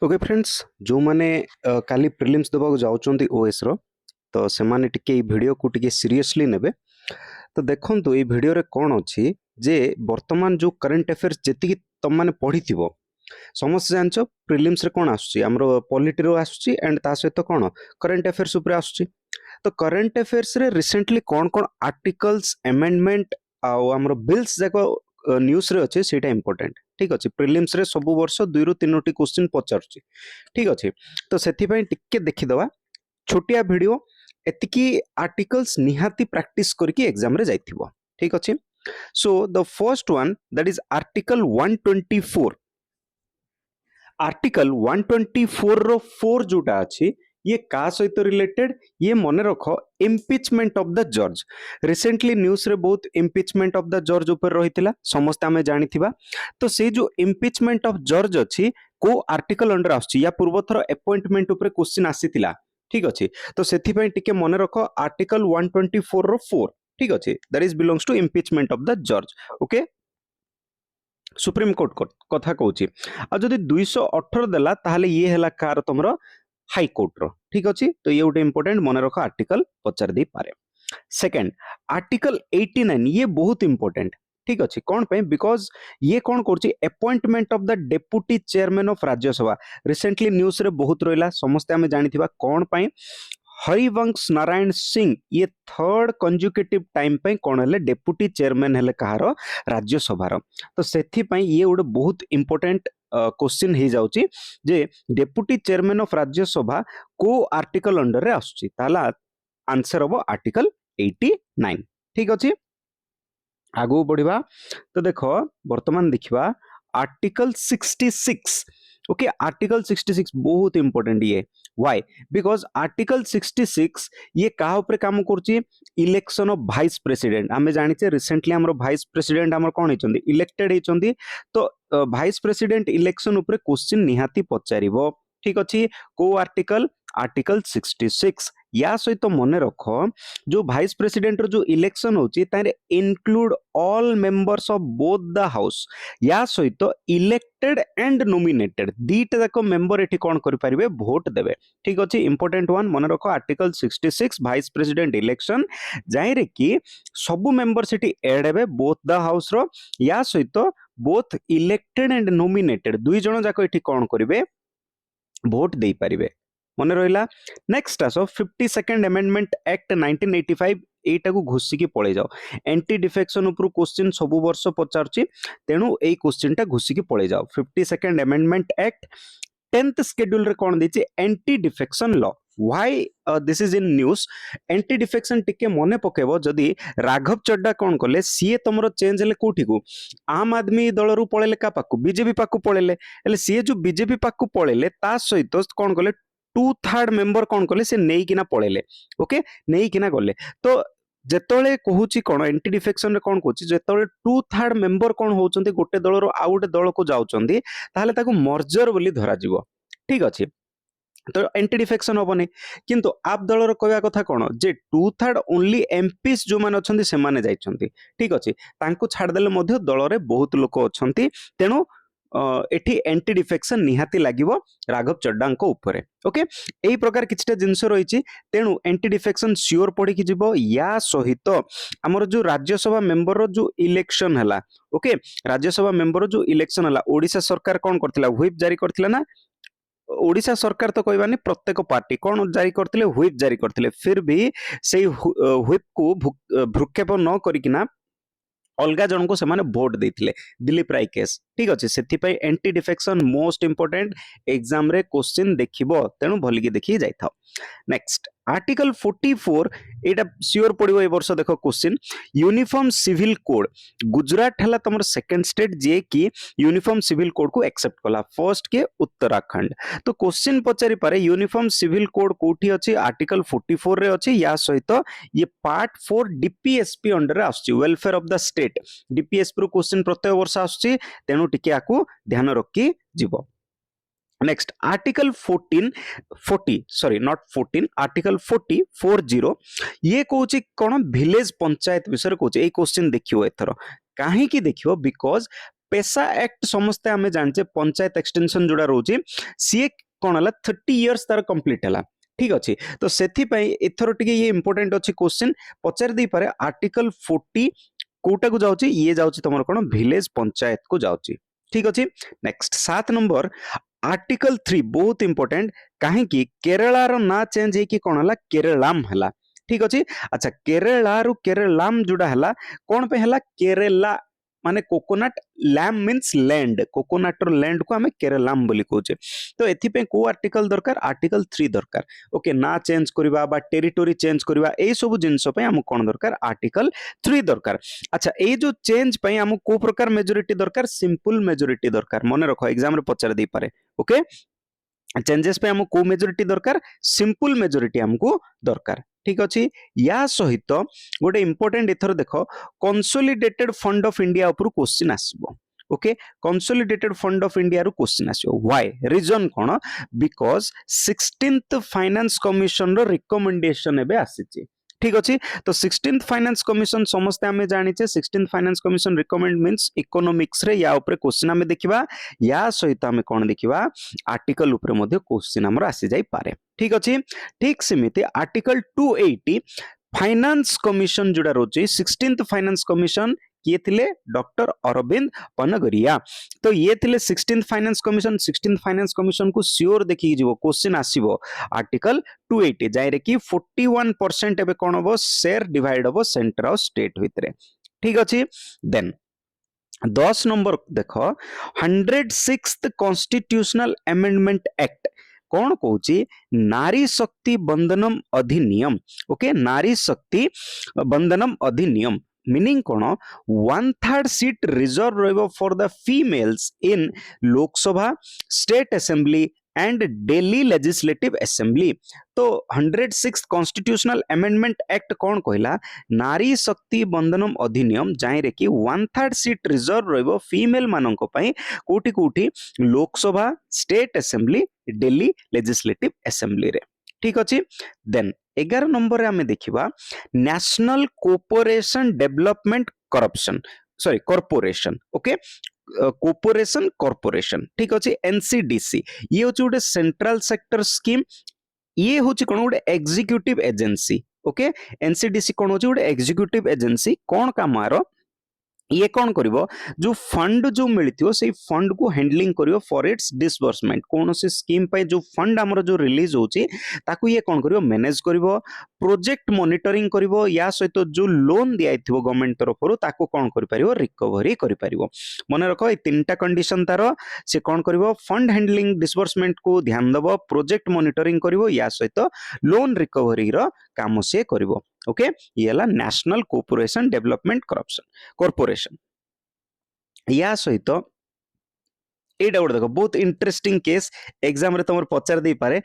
Okay friends, जो माने काली prelims देबाक जाउचंती ओएस रो तो सेमाने टिके ई वीडियो को टिके सीरियसली नेबे। तो देखंतु ए वीडियो रे कोन अछि जे वर्तमान जो करंट अफेयर्स जेतिकी तम माने पढिथिबो समस्त जानचो प्रिलिम्स रे कोन आसुची हमरो पॉलिटी रो आसुची एंड ता सहित कोन करंट अफेयर्स ऊपर आसुची। तो करंट अफेयर्स रे रिसेंटली कोन कोन आर्टिकल्स अमेंडमेंट आ हमरो बिल्स जाको न्यूज रे अछि सेटा इंपोर्टेंट। ठीक अछि, प्रिलिम्स रे सब वर्ष 2 रु 3टी क्वेश्चन पचारछि। ठीक अछि, तो सेथि पई टिके देखि दवा छोटिया वीडियो एतिकी आर्टिकल्स निहाती प्रैक्टिस करके एग्जाम रे जाइथिबो। ठीक अछि, so the first one that is article 124। Article 124 रो 4 जोटा अछि ये का सहित रिलेटेड ये मन रख इम्पिचमेंट ऑफ द जज। रिसेंटली न्यूज रे बहुत इम्पिचमेंट ऑफ द जज ऊपर रहितिला समस्त आमे जानिथिबा। तो से जो इम्पिचमेंट ऑफ जज अछि को आर्टिकल अंडर आछि या पूर्व थर अपॉइंटमेंट ऊपर क्वेश्चन आसीतिला। ठीक अछि, तो सेथि पई टिके मन रख आर्टिकल 124 रो 4। ठीक अछि, that is belongs to impeachment of the जज। ओके, सुप्रीम कोर्ट कथा कहूची आ जदि 218 देला ताहले ये हैला कार तमरो हाई कोर्ट रो। ठीक अछि, तो ये उटे इंपोर्टेंट मन रख आर्टिकल पचार दे पारे। सेकंड आर्टिकल 89 ये बहुत इंपोर्टेंट। ठीक अछि, कौन पे बिकॉज ये कौन करछि appointment of the deputy chairman of Rajya Sabha. Recently news रे बहुत रोइला समस्त हमें जानिथिबा कौन पे हरिवंश नारायण सिंह ये थर्ड कंजुकेटिव टाइम पे कौन हेले डेप्यूटी चेयरमैन हेले कहार राज्यसभा। तो सेथि पई ये उडे बहुत इंपोर्टेंट क्वेश्चन हे जाउची जे डेप्यूटी चेयरमैन ऑफ राज्यसभा को आर्टिकल अंडर रे आसुची ताला आंसर हबो आर्टिकल 89। ठीक अछि, आगु बढ़िबा। तो देखो वर्तमान देखिबा आर्टिकल 66। ओके, आर्टिकल 66 बहुत इंपोर्टेंट ये। व्हाई? बिकॉज आर्टिकल 66 ये कहा ऊपर काम करछि इलेक्शन ऑफ वाइस प्रेसिडेंट। आमे जानिचे रिसेंटली हमरो वाइस प्रेसिडेंट हमर कोन हेचंदी इलेक्टेड हेचंदी। तो वाइस प्रेसिडेंट इलेक्शन ऊपर क्वेश्चन निहाती पचारिबो। ठीक अछि, को आर्टिकल आर्टिकल 66 या सहित मन रख जो वाइस प्रेसिडेंट रो जो इलेक्शन होची तारे include all members of both the house या सहित इलेक्टेड एंड नॉमिनेटेड दीटा जाक मेंबर एठी कोन करि परिबे वोट देबे। ठीक अछि, इंपोर्टेंट वन मन रख आर्टिकल 66 वाइस प्रेसिडेंट इलेक्शन जाय रे कि सब मेंबर सेठी ऐड हेबे बोथ द हाउस रो या सहित बोथ इलेक्टेड एंड नॉमिनेटेड दुई जण जाक एठी कोन करिवे वोट दे पारिबे। मन रहिला। नेक्स्ट आसो 52nd अमेंडमेंट एक्ट 1985 एटा को घुसी की पळे जाओ। एंटी डिफेक्शन ऊपर क्वेश्चन सब वर्ष पचारछि तेनु एई क्वेश्चनटा घुसी की पळे जाओ। 52nd amendment act 10th schedule रे कोन देछि anti defection law. Why this is in news? Anti defection टिके मने पकेबो जदी राघव चड्डा कोन कले सीए तमरो चेंज हेले कोठी को आम आदमी दल रु पळेले का पाकु बीजेपी पाकु पळेले हेले सीए जो बीजेपी पाकु पळेले ता सहित कोन कले 2/3 मेंबर कोन कले से नेई किना पळेले। ओके, नेई किना गले। तो जेतळे कहूची कोन एंटी डिफेक्शन रे कोन कहूची जेतळे 2/3 मेंबर कोन होउचंती गोटे दल रो आ गोटे दल को जाउचंती ताहले ताकू मर्जर बोली धरा जिवो। ठीक अछि, तो एंटी डिफेक्शन होबनी। किंतु आप दलर कहया कथा कोन जे 2/3 ओनली एमपीस जो मान अछंती से माने जाइछंती। ठीक अछि, तांको छाड़ देले मध्य दल रे बहुत लोक अछंती तेनु एठी एंटी डिफेक्शन निहाती लागिवो राघव चड्डांको ऊपरे। ओके, एई प्रकार किछटा जिंस रहिछि तेनु एंटी डिफेक्शन श्योर पड़ी कि जिवो या सहित हमर जो राज्यसभा मेंबर रो जो इलेक्शन हला। ओके, राज्यसभा मेंबर रो जो इलेक्शन हला ओडिसा सरकार कोन करथिला व्हिप जारी करथिला ना। ओडिशा सरकार तो कहबानी प्रत्येक पार्टी कौन जारी करथिले व्हिप जारी करथिले फिर भी से व्हिप को भ्रुक्षेप न करिकिना अलगा जन को सेमाने वोट देथिले दिलीप राय केस। ठीक अछि, सेथि पई anti defection most important exam रे क्वेश्चन देखिबो तेनु भली के देखि जाय थाओ। नेक्स्ट आर्टिकल 44 एटा श्योर पड़िबो ए वर्ष देखो question uniform civil code. Gujarat हला तमर सेकंड स्टेट जे कि यूनिफॉर्म सिविल कोड को एक्सेप्ट कला फर्स्ट के उत्तराखंड। तो क्वेश्चन पचारि पारे यूनिफॉर्म सिविल कोड कोठी अछि आर्टिकल 44 रे अछि या सहित ये पार्ट 4 डीपीएसपी अंडर आछि welfare of the state. DPSP रो क्वेश्चन प्रत्येक वर्ष आछि तेनु टिके आकू ध्यान रखी जीवो। Next article 40 sorry not 14 article 40 ये कहूची कोन विलेज पंचायत विषय कहूची ए क्वेश्चन देखियो एथरो काहे की देखियो बिकॉज पेशा एक्ट समस्ते आमे जानचे पंचायत एक्सटेंशन जोड़ा रोची सी कौन है 30 इयर्स तार कंप्लीट है ठीक अच्छे तो से एथर टे ये इंपोर्टेंट अच्छी क्वेश्चन पचार दे पारे आर्टिकल 40 कोटा को जाऊँगी ये जाऊँगी तुम कौन विलेज पंचायत को जाऊँगी ठीक अच्छे नेक्स्ट 7 नंबर आर्टिकल 3 बहुत इंपोर्टेंट कहीं केरलार ना चेंज है कौन है केरलाम है ठीक अच्छे अच्छा केरला रु केरलाम जोड़ा है कौन पे है केरला माने कोकोनट लैम मीन्स लैंड कोकोनट लैंड को आम केरलाम बोली कहचे तो एथि को आर्टिकल दरकार आर्टिकल 3 दरकार ओके ना चेंज करबा बा टेरिटोरी चेंज करबा ए सब जिंस पे हम कोन दरकार आर्टिकल 3 दरकार अच्छा ए जो चेंज पे हम को प्रकार मेजॉरिटी दरकार सिंपल मेजॉरिटी दरकार मन रखो एग्जाम रे पचार दे पारे ओके चेंजेस पे हमको मेजॉरिटी दरकार सिंपल मेजॉरिटी हमको दरकार ठीक अच्छे या सहित गोटे इंपोर्टेंट एथर देख कंसोलिडेटेड फंड ऑफ इंडिया ऊपर क्वेश्चन आसबो okay consolidated fund of India रू क्वेश्चन आसबो व्हाई रीजन कोन बिकॉज 16th फाइनेंस कमिशन रो रिकमेंडेशन एबे आसीची ठीक अच्छे तो 16th फाइनेंस कमिशन समस्ते आमे जानिचे 16th finance commission recommend means economics रे या ऊपर क्वेश्चन आमे देखिबा या सहित आमे कोन देखिबा आर्टिकल ऊपर मध्ये क्वेश्चन हमर आसी जाई पारे ठीक अच्छे ठीक सेमिति आर्टिकल 280 फाइनेंस कमिशन जोड़ा रोचे 16th फाइनेंस कमिशन किए थिले डॉक्टर अरविंद पनगरिया तो ये थिले 16th फाइनेंस कमिशन को श्योर देखि जीवो क्वेश्चन आसीबो आर्टिकल 280 जायरे कि 41% एबे कोन हबो शेयर डिवाइड हबो सेंटर ऑफ स्टेट भितरे ठीक अछि देन 10 नंबर देखो 106th कॉन्स्टिट्यूशनल अमेंडमेंट एक्ट कौन कहूँ नारी शक्ति बंधनम अधिनियम ओके नारी शक्ति बंधनम अधिनियम मीनिंग कौन 1/3 सीट रिजर्व रहिबो for the females in Lok Sabha state assembly and Delhi legislative assembly तो 106 कॉन्स्टिट्यूशनल अमेंडमेंट एक्ट कौन कहला नारी शक्ति बंधनम अधिनियम जाहिरे कि 1/3 सीट रिजर्व रहिबो फीमेल माननको पई कोठी कोठी Lok Sabha state assembly Delhi legislative assembly रे ठीक अछि देन 11 नंबर रे हमें देखिबा national cooperation development corruption sorry corporation okay corporation ठीक अच्छे एनसीडीसी ये हूँ गोटे सेंट्रल सेक्टर स्कीम ये हूँ कौन गोटे एग्जीक्यूटिव एजेंसी ओके एनसीडीसी कौन हूँ गोटे एग्जीक्यूटिव एजेंसी कौन काम आरो ये कौन करिवो जो फंड जो मिलथियो से फंड को हैंडलिंग करिवो फॉर इट्स डिसबर्समेंट कौन से स्कीम पे जो फंड हमर जो रिलीज होची ताकू ये कौन करिवो मैनेज करिवो प्रोजेक्ट मॉनिटरिंग करिवो या सहित जो लोन दियाइथिवो गवर्नमेंट तरफ ताकू कौन करि परिवो रिकवरी करि परिवो मने रखो ए तीनटा कंडीशन तारो से कौन करिवो फंड हैंडलिंग डिसबर्समेंट को ध्यान देबो प्रोजेक्ट मॉनिटरिंग करिवो या सहित लोन रिकवरी रो काम से करिवो ओके ये हला नेशनल कोऑपरेशन डेवलपमेंट कॉर्पोरेशन या सहित एटा गोटे देखो बहुत इंटरेस्टिंग केस एग्जाम रे तुम पचार दे पारे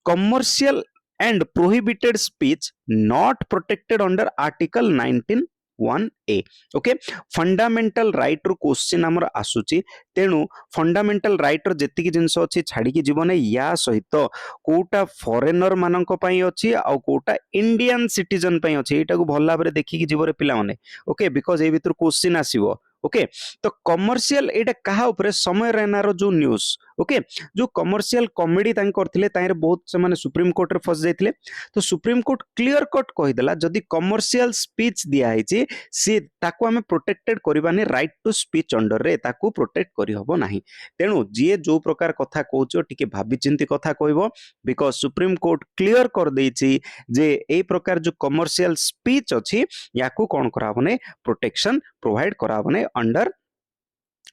commercial and prohibited speech not protected under article 19(1)(a) okay fundamental right रो क्वेश्चन हमर आसुची तेनु फंडामेंटल राइट रो जेतिकी जिंस अछि छाडी की जीवन या सहित कोटा फॉरेनर मानक पई अछि आ कोटा इंडियन सिटीजन पई अछि एटा को भल्ला बरे देखि की जीवरे पिला माने ओके बिकॉज़ ए भीतर क्वेश्चन आसीबो ओके तो कमर्शियल एटा कहा ऊपर समय रैनार जो न्यूज ओके जो कमर्शियल कॉमेडी तां करथिले तांरे बहुत से माने सुप्रीम कोर्ट रे फस जाइथिले तो सुप्रीम कोर्ट क्लियर कट कहिदेला जदी कमर्शियल स्पीच दिया हैछि से ताको हमें प्रोटेक्टेड करबानी राइट टू स्पीच अंडर रे ताको प्रोटेक्ट करि हबो नाही तेनु जे जो प्रकार कथा कहउछो टिके भाबी चिंती कथा कहबो बिकॉज़ सुप्रीम कोर्ट क्लियर कर देछि जे ए प्रकार जो कमर्शियल स्पीच अछि याकू कोन कराबने प्रोटेक्शन प्रोवाइड कराबने under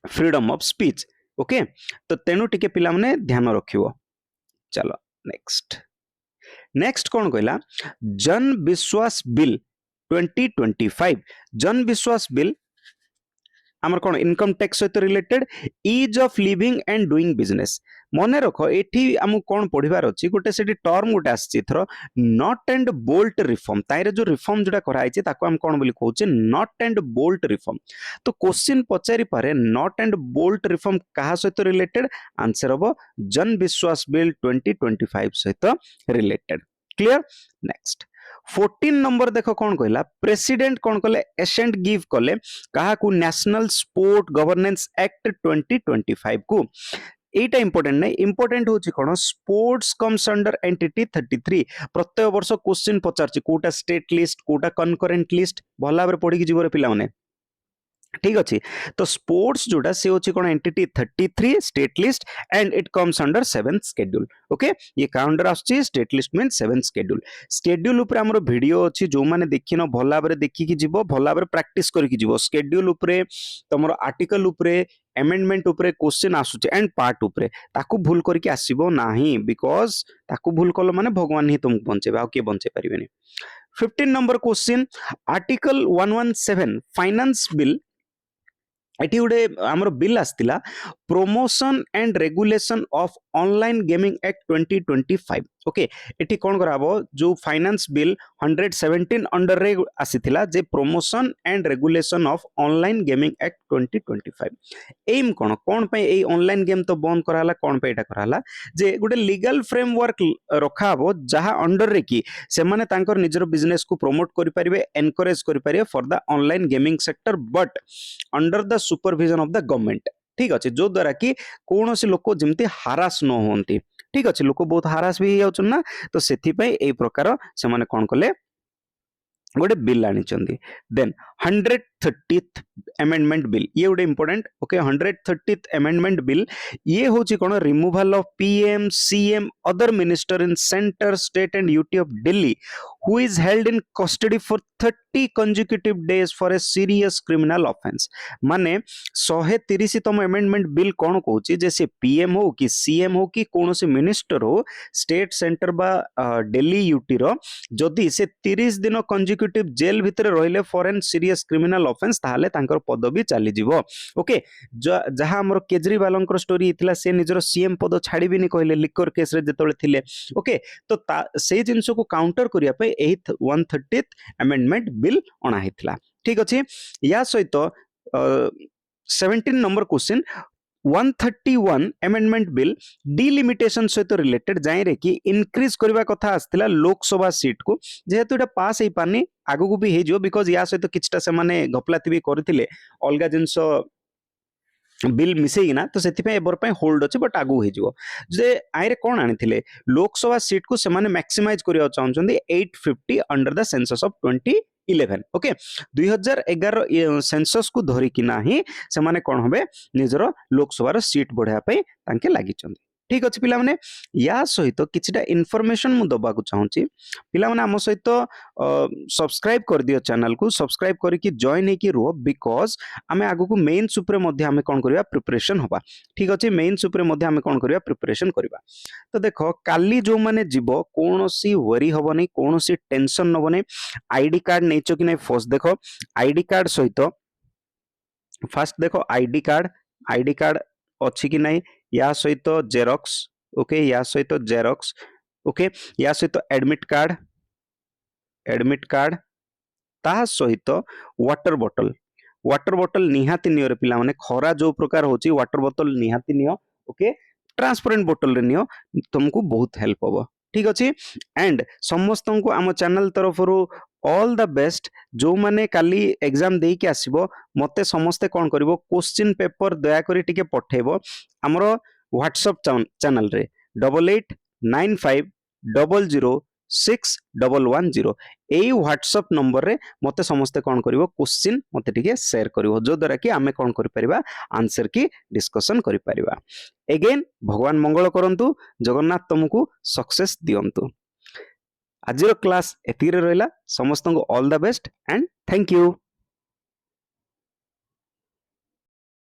freedom of speech okay तो तेनु टिके पिला माने ध्यान रखिवो चलो नेक्स्ट कौन कहला जन विश्वास बिल 2025 जन विश्वास बिल आमर कौन इनकम टैक्स सहित related is of living and doing business मने रखो एठी आमु कोन पढिबार अछि गोटे सेठी टर्म गोटे आछि thorough nut and bolt reform ताइरे जो रिफॉर्म जोटा करा आइछि ताको हम कोन बोली कहउछे नॉट एंड बोल्ट रिफॉर्म तो क्वेश्चन पचारि पारे नॉट एंड बोल्ट रिफॉर्म कहा सहित रिलेटेड आंसर हबो जन विश्वास बिल 2025 सहित रिलेटेड क्लियर नेक्स्ट 14 नंबर देख कौन कहला प्रेसिडेंट कौन कले एसेंट गिव कले कहा को नेशनल स्पोर्ट गवर्नेंस एक्ट 2025 को एटा इंपोर्टेंट नहीं इंपोर्टेंट होची कोन स्पोर्ट्स कम्स अंडर एंटिटी 33 प्रत्येक वर्ष क्वेश्चन पचारची कोटा स्टेट लिस्ट कोटा कनकरेंट लिस्ट भला भाबरे पढी की जीवरे पिला माने ठीक अच्छे तो स्पोर्ट्स जोटा से होची कोन entity 33 state list and it comes under 7th schedule okay ये काउंटर आछी state list mean 7th schedule schedule ऊपर हमरो वीडियो अछि जो माने देखिनो भला भाबरे देखि कि जीवो भला भाबरे प्रैक्टिस करि कि जीवो शेड्यूल ऊपर तमरो आर्टिकल ऊपर अमेंडमेंट ऊपर क्वेश्चन आसुचे एंड पार्ट ऊपर ताकू भूल करके आसीबो नाही बिकॉज ताकू भूल कलो माने भगवान ही तुमको बंचेबे आ के बंचे परिबेनी 15 number question article 117 finance bill एटी गोटे आमर बिल आसला promotion and regulation of online gaming act 2025 okay एटी कौन कराबो जो फाइनेंस बिल 117 अंडर रे आसीथिला जे promotion and regulation of online gaming act 2025 एम कौन कौन पे ए ऑनलाइन गेम तो बंद कराला कौन पे एटा कराला जे गोटे लीगल फ्रेमवर्क रखाबो जहा अंडर रे की से माने तांकर निजर बिजनेस को प्रमोट करि परिबे एनकरेज करि परिबे for the online gaming sector but under the supervision of the government ठीक अच्छे जो द्वारा कि कौन से लोक जमती हारास न होती ठीक अच्छे लोक बहुत हारास भी हो ना तो से प्रकार से माने कौन कले गोटे बिल आनी देन 130th अमेंडमेंट बिल ये गोटे important okay 130th amendment bill ये होची कोन removal of PM CM other minister in centre state and UT of Delhi who is held in custody for 30 consecutive days for a serious criminal offense माने 130तम amendment bill कौन कहूची जैसे PM हो कि CM हो कि कौन से मिनिस्टर हो स्टेट सेंटर बा दिल्ली यूटी रो जदि से 30 दिन कंजिक्यूटिव जेल भितर रहिले for an serious criminal offence ताहले तांकर पदवी चली जीवो ओके जहां हमर केजरीवालंकर स्टोरी इतला से निजर सीएम पद छाड़ीबिनी कहले लिकर केस रे जेतले थिले ओके तो से जिंस को काउंटर करिया पे 130th अमेंडमेंट बिल अणा हेतला ठीक अछि या सहित 17 number question 131 amendment bill delimitation सहित रिलेटेड जाय रे कि इंक्रीज करबा कथा आस्तिला लोकसभा सीट को जेहेतु एटा पास हे पानी आगु को भी हे जो बिकॉज या सहित किछटा से माने घपलाती भी करथिले अलगा जिंस बिल मिसेइना तो सेति पे एबर पे होल्ड अछि बट आगु हे जो जे आइरे कोन आनिथिले लोकसभा सीट को से माने मैक्सिमाइज करिया चाहउछन्दी 850 under the census of 2011 okay 2011 census को धरि कि नाही से माने कोन होबे निजरो लोकसभा सीट बढ़ाया पे तांके लागि चंदी ठीक अच्छे पिला माने या सहित किछटा इन्फॉर्मेशन मु दबा को चाहूची पिला माने हम सहित सब्सक्राइब कर दियो चैनल को सब्सक्राइब करी कि जॉइन हे कि रो बिकॉज आमे आगु को मेन सुपर मध्ये आमे कोन करिया प्रिपरेशन होबा ठीक अच्छे मेन सुपर मध्ये आमे कोन करिया प्रिपरेशन करबा तो देखो काली जो माने जीवो कोनोसी वरी होबनी कोनोसी टेंशन नबनी आईडी कार्ड नेचो कि नै फर्स्ट देखो आईडी कार्ड सहित फर्स्ट देखो आईडी कार्ड अच्छी कि नहीं या सहित जेरॉक्स ओके या सहित जेरॉक्स ओके या सहित एडमिट कार्ड ता सहित वाटर बोतल निहाती नियो रे पिला माने खरा जो प्रकार होची वाटर बोतल निहाती नियो ओके ट्रांसपेरेंट बोतल रे नियो तुमको बहुत हेल्प होबो ठीक अछि एंड समस्त को आम चैनल तरफ ऑल द बेस्ट जो माने काली एग्जाम दे के आसीबो मते समस्ते कोन करिवो क्वेश्चन पेपर दया करी टिके पठेबो हमरो व्हाट्सएप चैनल रे 8895006110 एई व्हाट्सएप नंबर रे मते समस्ते कोन करिवो क्वेश्चन मते टिके शेयर करिवो जो द्वारा कि आमे कोन करि परिबा आंसर की डिस्कशन करि परिबा अगेन भगवान मंगल करंतु जगन्नाथ तुमको सक्सेस दियंतु आजिर क्लास एतिरे रहिला समस्त को all the best and thank you.